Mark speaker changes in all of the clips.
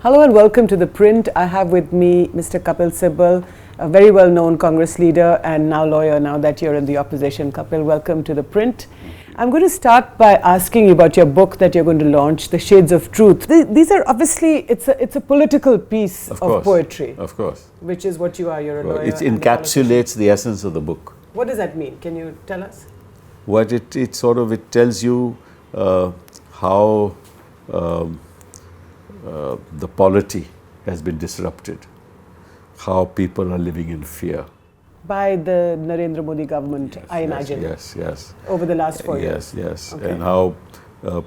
Speaker 1: Hello and welcome to The Print. I have with me Mr. Kapil Sibal, a very well-known Congress leader and now lawyer now that you're in the opposition. Kapil, welcome to The Print. I'm going to start by asking you about your book that you're going to launch, The Shades of Truth. These are obviously, it's a political piece of poetry.
Speaker 2: Of course.
Speaker 1: Which is what you are, you're a lawyer.
Speaker 2: It encapsulates the essence of the book.
Speaker 1: What does that mean? Can you tell us?
Speaker 2: What it tells you how the polity has been disrupted, how people are living in fear.
Speaker 1: By the Narendra Modi government, yes, I imagine.
Speaker 2: Yes.
Speaker 1: Over the last 4 years.
Speaker 2: Yes.
Speaker 1: Okay.
Speaker 2: And how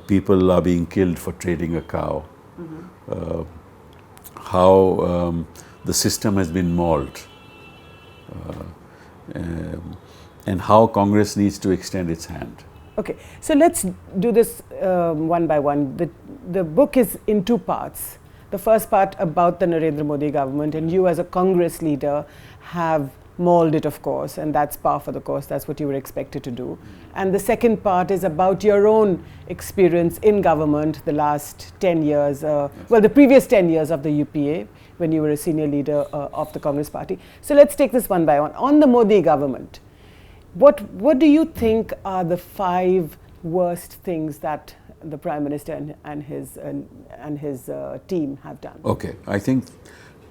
Speaker 2: people are being killed for trading a cow. Mm-hmm. How the system has been mauled. And how Congress needs to extend its hand.
Speaker 1: Okay, so let's do this one by one. The book is in two parts. The first part about the Narendra Modi government, and you as a Congress leader have mauled it, of course, and that's par for the course. That's what you were expected to do. And the second part is about your own experience in government the last 10 years, well, the previous 10 years of the UPA, when you were a senior leader of the Congress party. So let's take this one by one. On the Modi government, what do you think are the 5 worst things that the Prime Minister and his team have done?
Speaker 2: Okay, I think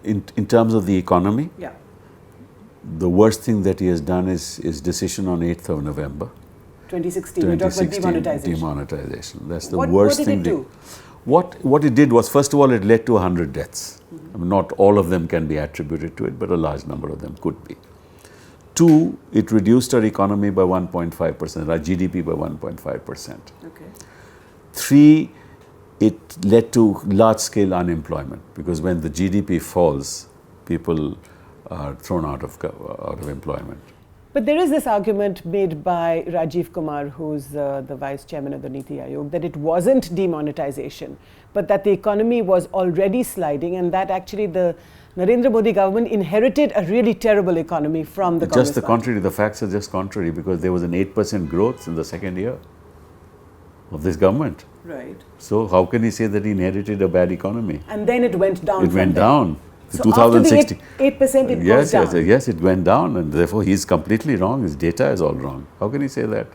Speaker 2: in terms of the economy, the worst thing that he has done is his decision on 8th of November.
Speaker 1: 2016, you're talking about demonetization.
Speaker 2: Demonetization. That's the worst thing.
Speaker 1: What did it do?
Speaker 2: What it did was, first of all, it led to 100 deaths. Mm-hmm. I mean, not all of them can be attributed to it, but a large number of them could be. 2, it reduced our economy by 1.5%, our GDP by 1.5%.
Speaker 1: Okay.
Speaker 2: 3, it led to large-scale unemployment, because when the GDP falls, people are thrown out of employment.
Speaker 1: But there is this argument made by Rajiv Kumar, who's the vice chairman of the Niti Aayog, that it wasn't demonetization, but that the economy was already sliding, and that actually the Narendra Modi government inherited a really terrible economy from the Congress
Speaker 2: Just the contrary. The facts are just contrary, because there was an 8% growth in the second year of this government.
Speaker 1: Right.
Speaker 2: So how can he say that he inherited a bad economy?
Speaker 1: And then it went down.
Speaker 2: It went down.
Speaker 1: So
Speaker 2: 2016.
Speaker 1: After the 8% it goes down.
Speaker 2: Yes, it went down, and therefore he's completely wrong. His data is all wrong. How can he say that?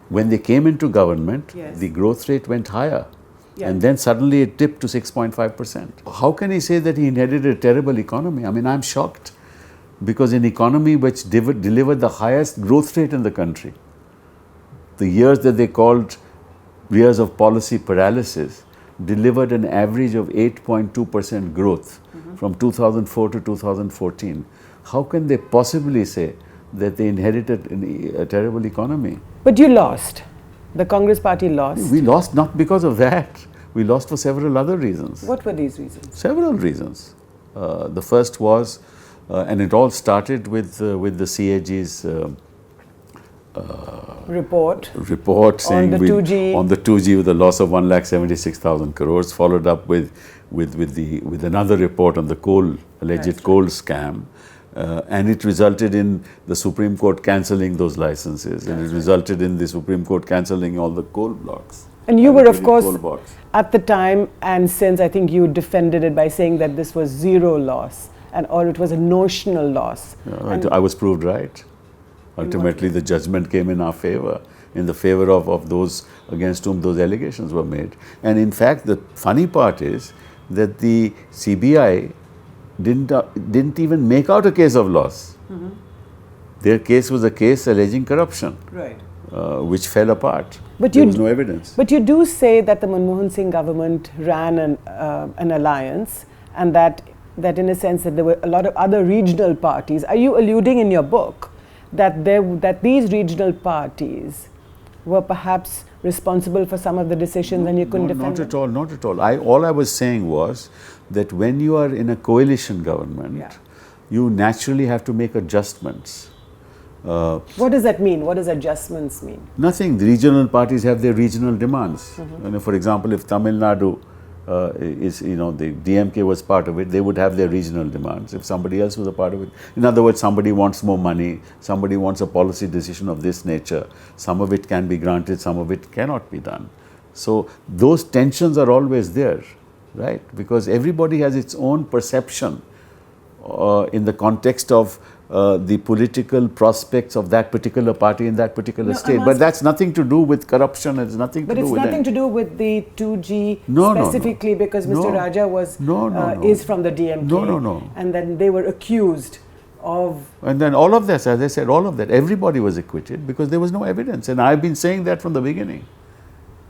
Speaker 2: When they came into government, the growth rate went higher. Yeah. And then suddenly it dipped to 6.5%. How can he say that he inherited a terrible economy? I mean, I'm shocked, because an economy which delivered the highest growth rate in the country, the years that they called years of policy paralysis, delivered an average of 8.2% growth from 2004 to 2014. How can they possibly say that they inherited a terrible economy?
Speaker 1: But you lost. The Congress party lost.
Speaker 2: We lost not because of that. We lost for several other reasons.
Speaker 1: What were these reasons?
Speaker 2: Several reasons. The first was, and it all started with the CAG's report saying
Speaker 1: on the 2G
Speaker 2: with a loss of 1,76,000 crores, followed up with another report on the alleged coal scam. And it resulted in the Supreme Court cancelling those licenses, and it resulted in the Supreme Court cancelling all the coal blocks.
Speaker 1: And you were, of course, at the time and since, I think you defended it by saying that this was zero loss, or it was a notional loss.
Speaker 2: I was proved right. Ultimately, the judgment came in our favor, in the favor of those against whom those allegations were made. And in fact, the funny part is that the CBI didn't even make out a case of loss. Mm-hmm. Their case was a case alleging corruption,
Speaker 1: right,
Speaker 2: which fell apart.
Speaker 1: But
Speaker 2: there was no evidence.
Speaker 1: But you do say that the Manmohan Singh government ran an alliance, and that in a sense that there were a lot of other regional parties. Are you alluding in your book that these regional parties were perhaps responsible for some of the decisions, and you couldn't defend them?
Speaker 2: Not at all. All I was saying was that when you are in a coalition government, you naturally have to make adjustments.
Speaker 1: What does that mean? What does adjustments mean?
Speaker 2: Nothing. The regional parties have their regional demands. Mm-hmm. For example, if Tamil Nadu the DMK was part of it, they would have their regional demands. If somebody else was a part of it, in other words, somebody wants more money, somebody wants a policy decision of this nature, some of it can be granted, some of it cannot be done. So those tensions are always there. right? Because everybody has its own perception in the context of the political prospects of that particular party in that particular state. But that's nothing to do with corruption. It's nothing to do with
Speaker 1: But it's nothing to do with the 2G specifically because Mr. Raja is from the DMK. And then they were accused of...
Speaker 2: And then all of this, as I said, all of that, everybody was acquitted because there was no evidence. And I've been saying that from the beginning.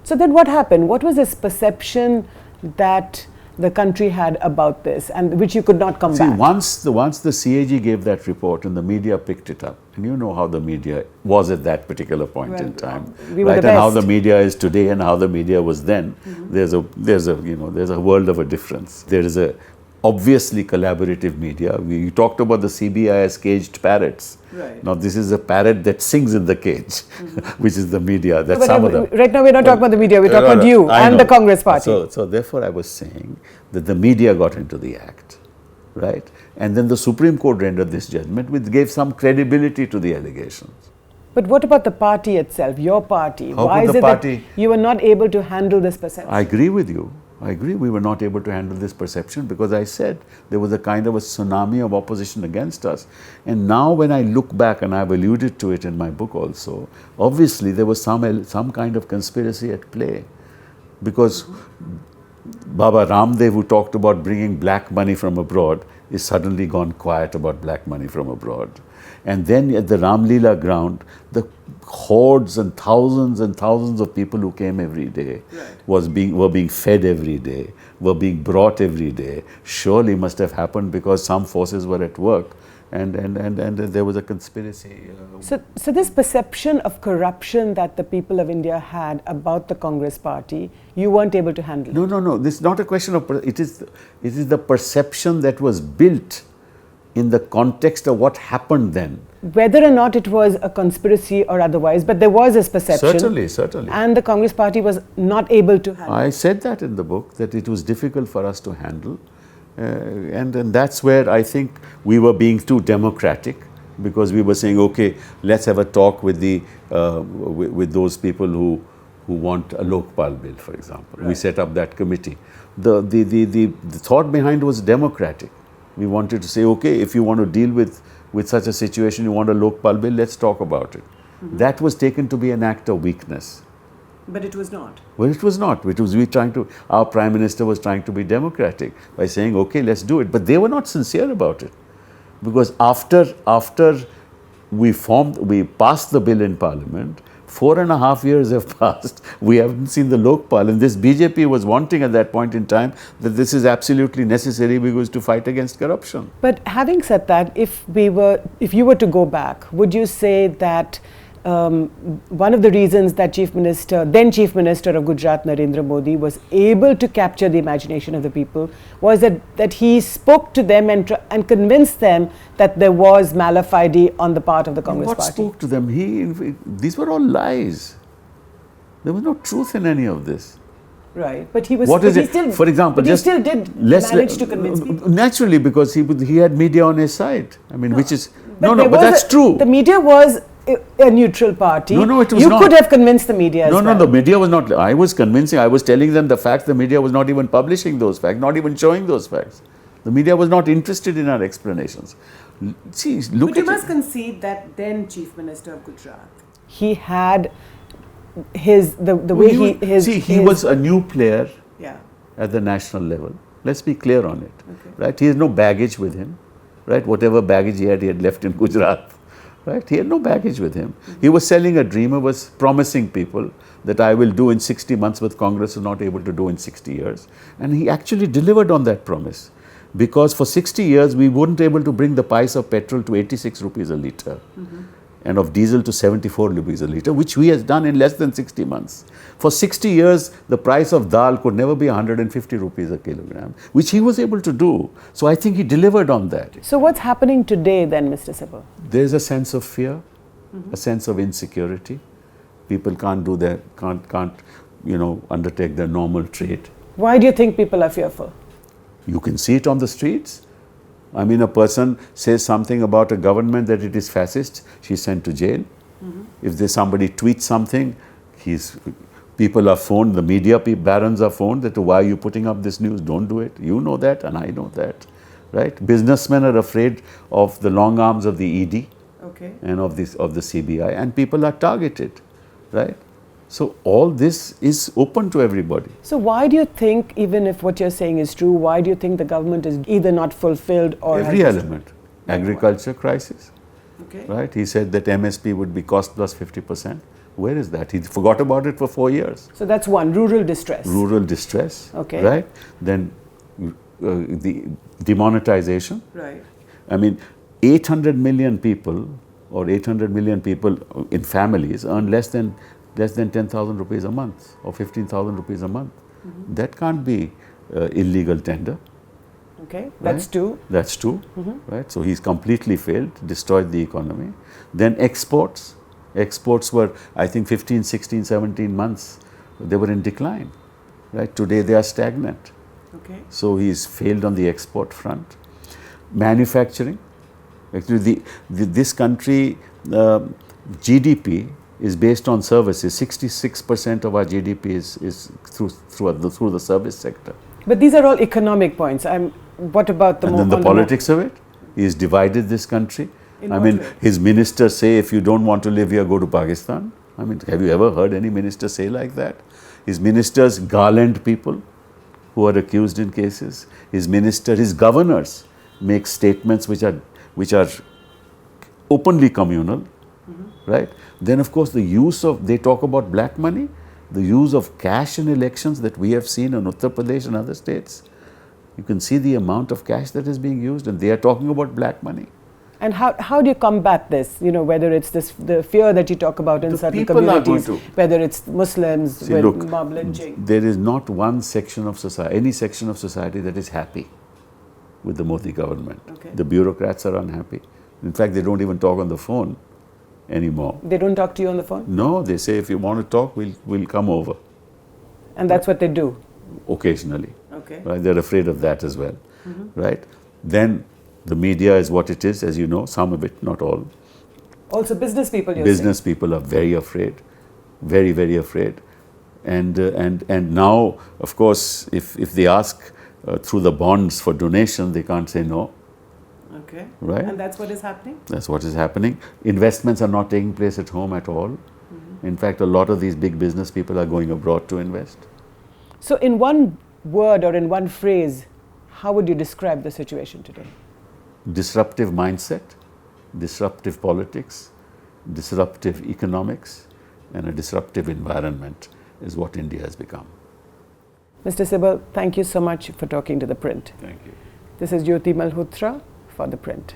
Speaker 1: So then what happened? What was this perception that the country had about this, and which you could not come back?
Speaker 2: Once the CAG gave that report and the media picked it up, and you know how the media was at that particular point in time,
Speaker 1: right? And
Speaker 2: how the media is today and how the media was then. There's a world of a difference. There is a obviously collaborative media. We talked about the CBI as caged parrots.
Speaker 1: Right.
Speaker 2: Now this is a parrot that sings in the cage, which is the media. That's some of them.
Speaker 1: Right now we're not talking about the media, we're talking about you and the Congress party.
Speaker 2: So therefore I was saying that the media got into the act, right? And then the Supreme Court rendered this judgment which gave some credibility to the allegations.
Speaker 1: But what about the party itself, your party?
Speaker 2: Why is it that
Speaker 1: you were not able to handle this perception?
Speaker 2: I agree with you. I agree we were not able to handle this perception because I said there was a kind of a tsunami of opposition against us. And now when I look back, and I've alluded to it in my book also, obviously there was some kind of conspiracy at play. Because Baba Ramdev, who talked about bringing black money from abroad, is suddenly gone quiet about black money from abroad. And then at the Ramlila ground, the hordes and thousands of people who came every day were being fed every day, were being brought every day. Surely must have happened because some forces were at work and there was a conspiracy.
Speaker 1: So this perception of corruption that the people of India had about the Congress party, you weren't able to handle it?
Speaker 2: No. This is not a question of... It is the perception that was built in the context of what happened then.
Speaker 1: Whether or not it was a conspiracy or otherwise, but there was this perception.
Speaker 2: Certainly.
Speaker 1: And the Congress party was not able to handle it.
Speaker 2: I said that in the book, that it was difficult for us to handle. And that's where I think we were being too democratic, because we were saying, okay, let's have a talk with with those people who want a Lokpal bill, for example. Right. We set up that committee. The thought behind was democratic. We wanted to say, okay, if you want to deal with such a situation, you want a Lokpal bill, let's talk about it. That was taken to be an act of weakness.
Speaker 1: But it was not.
Speaker 2: Well, it was not. Our Prime Minister was trying to be democratic by saying, okay, let's do it. But they were not sincere about it. Because after we passed the bill in Parliament, 4.5 years have passed. We haven't seen the Lokpal, and this BJP was wanting at that point in time that this is absolutely necessary because to fight against corruption.
Speaker 1: But having said that, if you were to go back, would you say that one of the reasons that then Chief Minister of Gujarat, Narendra Modi, was able to capture the imagination of the people was that he spoke to them and convinced them that there was malafide on the part of the Congress party?
Speaker 2: What spoke to them? These were all lies. There was no truth in any of this.
Speaker 1: Right, but he was.
Speaker 2: For example,
Speaker 1: he still did manage to convince people.
Speaker 2: Naturally, because he had media on his side. I mean, which is but that's true.
Speaker 1: The media was a neutral party.
Speaker 2: No, it was
Speaker 1: not.
Speaker 2: You
Speaker 1: could have convinced the media as well.
Speaker 2: No, the media was not. I was convincing. I was telling them the facts. The media was not even publishing those facts, not even showing those facts. The media was not interested in our explanations. See, look at it.
Speaker 1: But you must concede that then Chief Minister of Gujarat, he had the way
Speaker 2: he was a new player at the national level. Let's be clear on it.
Speaker 1: Okay.
Speaker 2: Right? He has no baggage with him. Right? Whatever baggage he had left in Gujarat. Right? He had no baggage with him. He was selling a dream. He was promising people that I will do in 60 months what Congress was not able to do in 60 years. And he actually delivered on that promise. Because for 60 years, we weren't able to bring the price of petrol to 86 rupees a litre. And of diesel to 74 rupees a litre, which we has done in less than 60 months. For 60 years, the price of dal could never be 150 rupees a kilogram, which he was able to do. So I think he delivered on that.
Speaker 1: So what's happening today then, Mr. Sibal?
Speaker 2: There's a sense of fear, a sense of insecurity. People can't undertake their normal trade.
Speaker 1: Why do you think people are fearful?
Speaker 2: You can see it on the streets. I mean, a person says something about a government that it is fascist, she's sent to jail. If somebody tweets something, People are phoned, the media barons are phoned that why are you putting up this news? Don't do it. You know that and I know that, right? Businessmen are afraid of the long arms of the ED and of the CBI, and people are targeted, right? So all this is open to everybody.
Speaker 1: So why do you think, even if what you're saying is true, why do you think the government is either not fulfilled or
Speaker 2: every element? Agriculture crisis, right? He said that MSP would be cost plus 50%. Where is that? He forgot about it for 4 years.
Speaker 1: So that's one, rural distress.
Speaker 2: Rural distress, right? Then the demonetization.
Speaker 1: Right.
Speaker 2: I mean, 800 million people or 800 million people in families earn less than 10,000 rupees a month or 15,000 rupees a month. That can't be illegal tender.
Speaker 1: Okay, that's two.
Speaker 2: That's two, right? So he's completely failed, destroyed the economy. Then exports. Exports were, I think, 15, 16, 17 months, they were in decline, right? Today they are stagnant.
Speaker 1: Okay.
Speaker 2: So he's failed on the export front. Manufacturing. Actually, this country, GDP is based on services. 66% of our GDP is through the service sector.
Speaker 1: But these are all economic points. What about the
Speaker 2: and then the politics of it? He's divided this country. I mean, his ministers say, if you don't want to live here, go to Pakistan. I mean, have you ever heard any minister say like that? His ministers garland people who are accused in cases. His governors make statements which are openly communal, right? Then, of course, they talk about black money, the use of cash in elections that we have seen in Uttar Pradesh and other states. You can see the amount of cash that is being used, and they are talking about black money.
Speaker 1: And how do you combat this? You know, whether it's the fear that you talk about in certain communities, whether it's Muslims with mob lynching.
Speaker 2: There is not one section of society, any section of society that is happy with the Modi government. The bureaucrats are unhappy. In fact, they don't even talk on the phone anymore.
Speaker 1: They don't talk to you on the phone?
Speaker 2: No, they say if you want to talk, we'll come over.
Speaker 1: And that's what they do?
Speaker 2: Occasionally. Right? They're afraid of that as well. Right? Then the media is what it is, as you know, some of it, not all.
Speaker 1: Also business people,
Speaker 2: Business people are very afraid, very, very afraid. And now, of course, if they ask through the bonds for donation, they can't say no.
Speaker 1: Okay.
Speaker 2: Right?
Speaker 1: And that's what is happening?
Speaker 2: That's what is happening. Investments are not taking place at home at all. In fact, a lot of these big business people are going abroad to invest.
Speaker 1: So in one word or in one phrase, how would you describe the situation today?
Speaker 2: Disruptive mindset, disruptive politics, disruptive economics, and a disruptive environment is what India has become.
Speaker 1: Mr. Sibal, thank you so much for talking to The Print.
Speaker 2: Thank you.
Speaker 1: This is Jyoti Malhotra for The Print.